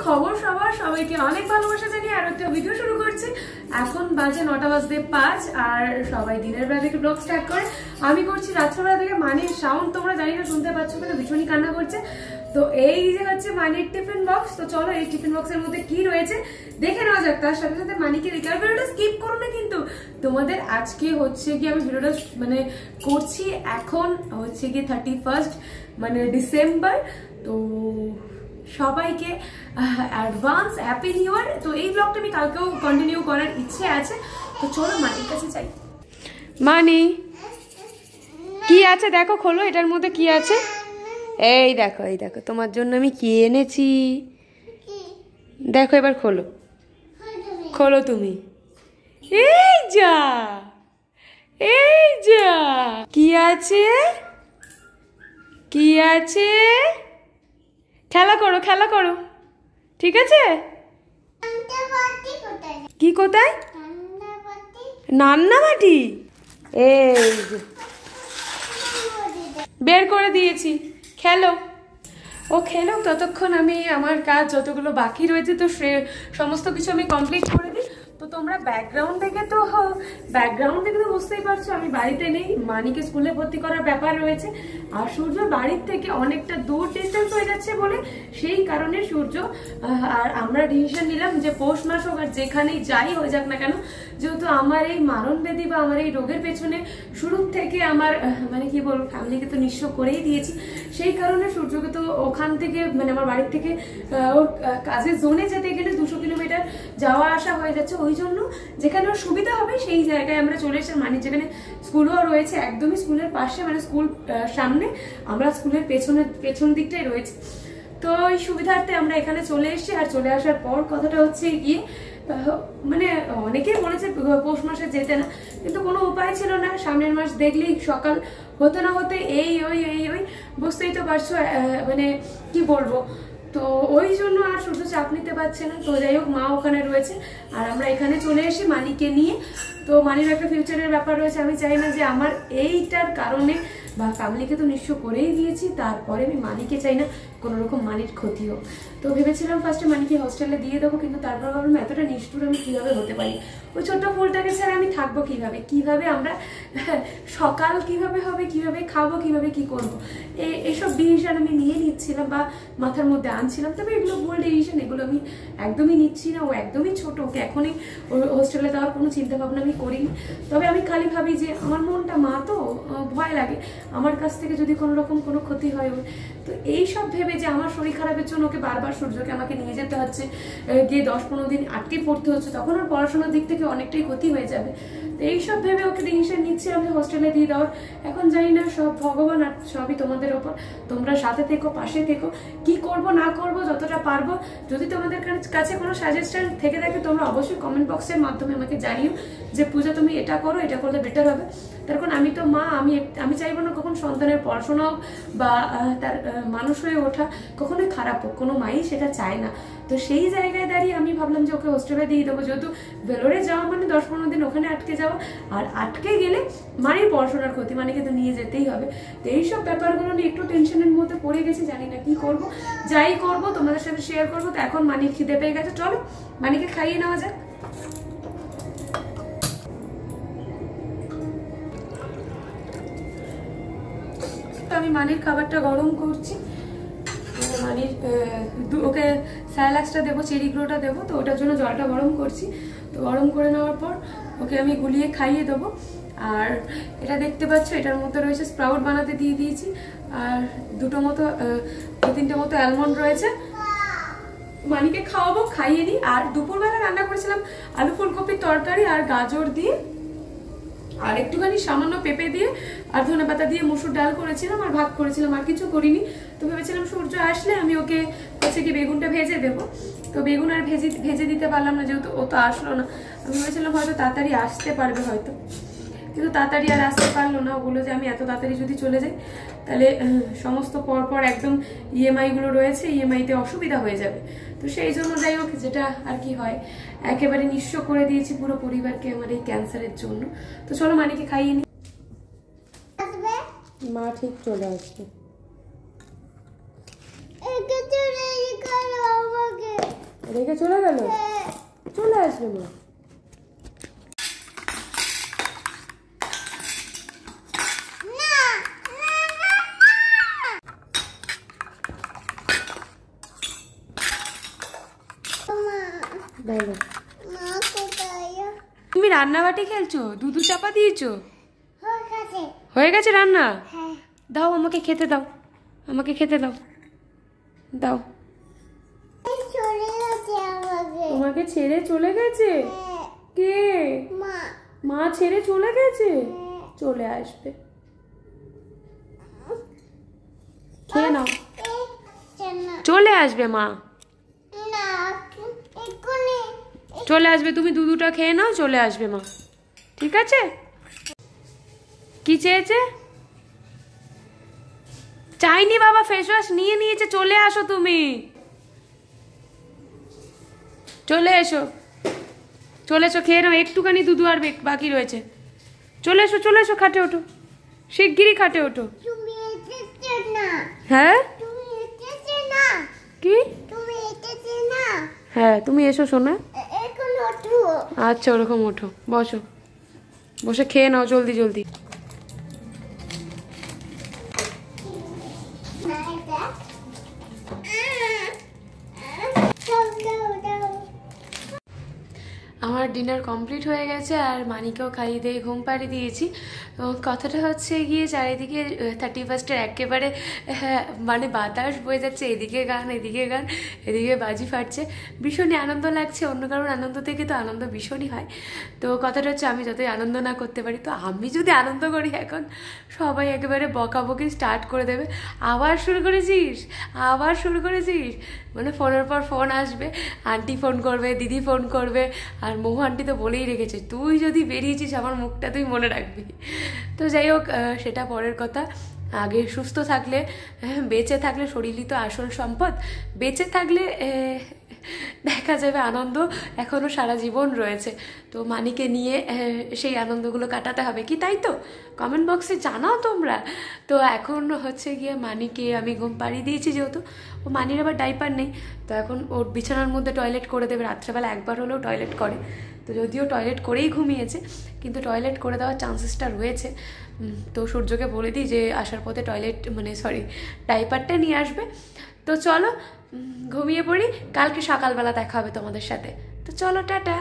খবর সবার? সবাইকে অনেক ভালোবাসা জানিয়ে আর একটা ভিডিও শুরু করছি। এখন বাজে 9টা বাজতে 5 আর সবাই দিনের বেলা থেকে ব্লগ স্টার্ট করে। আমি করছি রাত্রবেলা থেকে। মানির সাউন্ড তোমরা জানি না শুনতে পাচ্ছ কিনা, ভীষণই কান্না করছে। তো এই যে হচ্ছে মানির টিফিন বক্স। তো চলো এই টিফিন বক্সের মধ্যে কি রয়েছে দেখে নেওয়া যাক। তার সাথে সাথে মানিকে দেখে, আর ভিডিওটা স্কিপ করো না কিন্তু। তোমাদের আজকে হচ্ছে কি আমি ভিডিওটা মানে করছি, এখন হচ্ছে কি 31 মানে ডিসেম্বর। তো সবাইকে অ্যাডভান্স হ্যাপি নিউ ইয়ার। তো এই ব্লগটা আমি কালকেও কন্টিনিউ করার ইচ্ছে আছে। তো চলো মানির কাছে যাই। মানি কি আছে দেখো, খোলো এটার মধ্যে কি আছে। এই দেখো, এই দেখো তোমার জন্য আমি কি এনেছি দেখো। এবার খোলো, খোলো তুমি। এই যা, এই যা, কি আছে, কি আছে? খেলা করো, খেলা করো, ঠিক আছে? কি কোথায়? নান্না বাটি। এই বের করে দিয়েছি, খেলো। ও খেলো, ততক্ষণ আমি আমার কাজ যতগুলো বাকি রয়েছে তো সমস্ত কিছু আমি কমপ্লিট করে দিই। তো তোমরা ব্যাকগ্রাউন্ড দেখে তো বুঝতেই পারছো আমি বাড়িতে নেই। মানিকে স্কুলে ভর্তি করার ব্যাপার রয়েছে, আর সূর্য বাড়ির থেকে অনেকটা দূর ডিস্টেন্স হয়ে যাচ্ছে বলে সেই কারণে সূর্য আর আমরা ডিসিশন নিলাম যে পৌষ মাস হোক আর যেখানেই যাই হয়ে যাক না কেন, যেহেতু আমার এই মারণ ব্যাধি বা আমার এই রোগের পেছনে শুরুর থেকে আমার মানে কি বলবো ফ্যামিলিকে তো নিঃস্ব করেই দিয়েছি, সেই কারণে সূর্যকে তো ওখান থেকে মানে আমার বাড়ির থেকে ওর কাজের জোনে যেতে গেলে 200 কিলোমিটার যাওয়া আসা হয়ে যাচ্ছে। ওই জন্য যেখানে ওর সুবিধা হবে সেই জায়গায় আমরা চলে এসে মানে যেখানে স্কুলও রয়েছে একদমই স্কুলের পাশে, মানে স্কুল সামনে, আমরা স্কুলের পেছন দিকটাই রয়েছে। তো ওই সুবিধার্থে আমরা এখানে চলে এসেছি। আর চলে আসার পর কথাটা হচ্ছে গিয়ে মানে অনেকেই বলেছে পৌষ মাসে যেতে না, কিন্তু কোনো উপায় ছিল না। সামনের মাস দেখলেই সকাল হতে না হতে এই ওই বুঝতেই তো পারছো মানে কি বলবো। তো ওই জন্য আর শুধু চাপ নিতে পারছে না। তো যাই হোক, মা ওখানে রয়েছে আর আমরা এখানে চলে এসে মানিকে নিয়ে। তো মানির একটা ফিউচারের ব্যাপার রয়েছে, আমি চাই না যে আমার এইটার কারণে বা ফ্যামিলিকে তো নিঃস্ব করেই দিয়েছি, তারপরে আমি মানিকে চাই না কোনো রকম মানির ক্ষতি হোক। তো ভেবেছিলাম ফার্স্টে মানিকে হস্টেলে দিয়ে দেবো, কিন্তু তারপর ভাবলাম এতটা নিষ্ঠুর আমি কীভাবে হতে পারি। ওই ছোট্ট ফুলটাকে ছাড়া আমি থাকবো কিভাবে আমরা সকাল কিভাবে হবে, কিভাবে খাবো, কিভাবে কি করবো, এসব ডিসিশন আমি নিয়ে নিচ্ছিলাম বা মাথার মধ্যে আনছিলাম। তবে এগুলো ভুল ডিসিশন, এগুলো আমি একদমই নিচ্ছি না। ও একদমই ছোট, ওকে এখনই হোস্টেলে দেওয়ার কোনো চিন্তা ভাবনা আমি করিনি। তবে আমি খালি ভাবি যে আমার মনটা মা, তো ভয় লাগে আমার কাছ থেকে যদি কোনো রকম কোনো ক্ষতি হয়। তো এইসব ভেবে যে আমার শরীর খারাপের জন্য ওকে বারবার সূর্যকে আমাকে নিয়ে যেতে হচ্ছে, গিয়ে 10-15 দিন আটকে পড়তে হচ্ছে, তখন ওর পড়াশোনার দিক থেকে অনেকটাই ক্ষতি হয়ে যাবে। তো এইসব ভেবে ওকে ডিসিশন নিচ্ছি আমি হোস্টেলে দিয়ে দেওয়ার। এখন জানি না, সব ভগবান আর সবই তোমাদের ওপর। তোমরা সাথে থেকো, পাশে থেকো, কি করব না করব যতটা পারবো। যদি তোমাদের কাছে কোনো সাজেশন থেকে থাকে তোমরা অবশ্যই কমেন্ট বক্সের মাধ্যমে আমাকে জানিও যে পূজা তুমি এটা করো, এটা করলে বেটার হবে। তার কারণ আমি তো মা, আমি চাইবো না কখন সন্তানের পড়াশোনা হোক বা তার মানুষ হয়ে ওঠা কখনোই খারাপ হোক, কোনো মাই সেটা চায় না। তো সেই জায়গায় দাঁড়িয়ে আমি ভাবলাম যে ওকে হোস্টেলে দিয়ে দেবো, যেহেতু ভেলোরে যাওয়া মানে 10-15 দিন ওখানে আটকে যাওয়া, আর আটকে গেলে মায়ের পড়াশোনার ক্ষতি, মানিকে তো নিয়ে যেতেই হবে। তো এইসব ব্যাপারগুলো নিয়ে একটু টেনশনের মধ্যে পড়ে গেছি, জানি না কি করব। যাই করব তোমাদের সাথে শেয়ার করবো। তো এখন মানির খিদে পেয়ে গেছে, চলো মানিকে খাইয়ে নেওয়া যাক। আমি মানির খাবারটা গরম করছি। মানির ওকে স্যালাক্সটা দেবো, চেরি গ্রোটা দেবো, তো ওটার জন্য জলটা গরম করছি। তো গরম করে নেওয়ার পর ওকে আমি গুলিয়ে খাইয়ে দেবো। আর এটা দেখতে পাচ্ছ, এটার মধ্যে রয়েছে স্প্রাউট বানাতে দিয়ে দিয়েছি, আর 2-3টে মতো অ্যালমন্ড রয়েছে। মানিকে খাওয়াবো, খাইয়ে দিই। আর দুপুরবেলা রান্না করেছিলাম আলু ফুলকপির তরকারি আর গাজর দিয়ে, আর একটুখানি সামান্য পেঁপে দিয়ে আর ধনেপাতা দিয়ে মসুর ডাল করেছিলাম আর ভাত করেছিলাম, আর কিছু করিনি। তো ভেবেছিলাম সূর্য আসলে আমি ওকে হচ্ছে কি বেগুনটা ভেজে দেবো। তো বেগুন আর ভেজে দিতে পারলাম না, যেহেতু ও তো আসলো না। আমি ভেবেছিলাম হয়তো তাড়াতাড়ি আসতে পারবে হয়তো, কিন্তু তাড়াতাড়ি আর আসতে পারলো না। ওগুলো যে আমি এত তাড়াতাড়ি যদি চলে যাই তাহলে সমস্ত পরপর একদম ইএমআইগুলো রয়েছে, ইএমআইতে অসুবিধা হয়ে যাবে। তো সেই জন্য যাই হোক, যেটা আর কি হয়, একেবারে নিঃস্ব করে দিয়েছি পুরো পরিবারকে আমার এই ক্যান্সারের জন্য। তো চলো মানিকে খাইয়ে নি। মা ঠিক চলে আসবে। রেখে চলে গেল? চলে আসবে মা। তুমি রান্নাবাটি খেলছো? দুধু চাপা দিয়েছো? হয়ে গেছে রান্না? দাও আমাকে খেতে দাও, আমাকে খেতে দাও, দাও। তোমাকে ছেড়ে চলে গেছে? কে? মা ছেড়ে চলে গেছে? চলে আসবে, খেয়ে নাও। চলে আসবে মা, চলে আসবে। তুমি দুধুটা খেয়ে নাও, চলে আসবে মা, ঠিক আছে? কি চেয়েছে? চাইনি বাবা, ফেস ওয়াশ নিয়ে নিয়েছে। চলে আসো, তুমি চলে এসো, চলে এসো, খেয়ে নাও। একটুখানি দুধু আর বাকি রয়েছে। চলে এসো, চলে এসো, খাটে ওঠো, শিগগিরই খাটে ওঠো। হ্যাঁ কি? হ্যাঁ তুমি এসো সোনা। আচ্ছা ওরকম ওঠো, বসো, বসে খেয়ে নাও জলদি জলদি। আমার ডিনার কমপ্লিট হয়ে গেছে আর মানিকেও খাইয়ে দিয়ে ঘুম পাড়িয়ে দিয়েছি। তো কথাটা হচ্ছে গিয়ে চারিদিকে 31st একেবারে মানে বাতাস বয়ে যাচ্ছে, এদিকে গান এদিকে গান, এদিকে বাজি ফাটছে, ভীষণই আনন্দ লাগছে। অন্য কারোর আনন্দ থেকে তো আনন্দ ভীষণই হয়। তো কথাটা হচ্ছে আমি যতই আনন্দ না করতে পারি, তো আমি যদি আনন্দ করি এখন সবাই একেবারে বকাবকি স্টার্ট করে দেবে। আবার শুরু করেছিস, আবার শুরু করেছিস, মানে ফোনের পর ফোন আসবে, আন্টি ফোন করবে, দিদি ফোন করবে। আর মহু আন্টি তো বলেই রেখেছে, তুই যদি বেরিয়েছিস আমার মুখটা তুই মনে রাখবি। তো যাই হোক, সেটা পরের কথা। আগে সুস্থ থাকলে, বেঁচে থাকলে, শরীরই তো আসল সম্পদ। বেঁচে থাকলে দেখা যাবে আনন্দ এখনও সারা জীবন রয়েছে। তো মানিকে নিয়ে সেই আনন্দগুলো কাটাতে হবে কি, তাই তো? কমেন্ট বক্সে জানাও তোমরা। তো এখন হচ্ছে গিয়ে মানিকে আমি ঘুম পাড়িয়ে দিয়েছি, যেহেতু ও মানির আবার ডাইপার নেই, তো এখন ওর বিছানার মধ্যে টয়লেট করে দেবে। রাত্রেবেলা একবার হলেও টয়লেট করে, তো যদিও টয়লেট করেই ঘুমিয়েছে, কিন্তু টয়লেট করে দেওয়ার চান্সেসটা রয়েছে। তো সূর্যকে বলে দিই যে আসার পথে টয়লেট মানে সরি ডাইপারটা নিয়ে আসবে। তো চলো ঘুমিয়ে পড়ি, কালকে সকালবেলা দেখা হবে তোমাদের সাথে। তো চলো টাটা।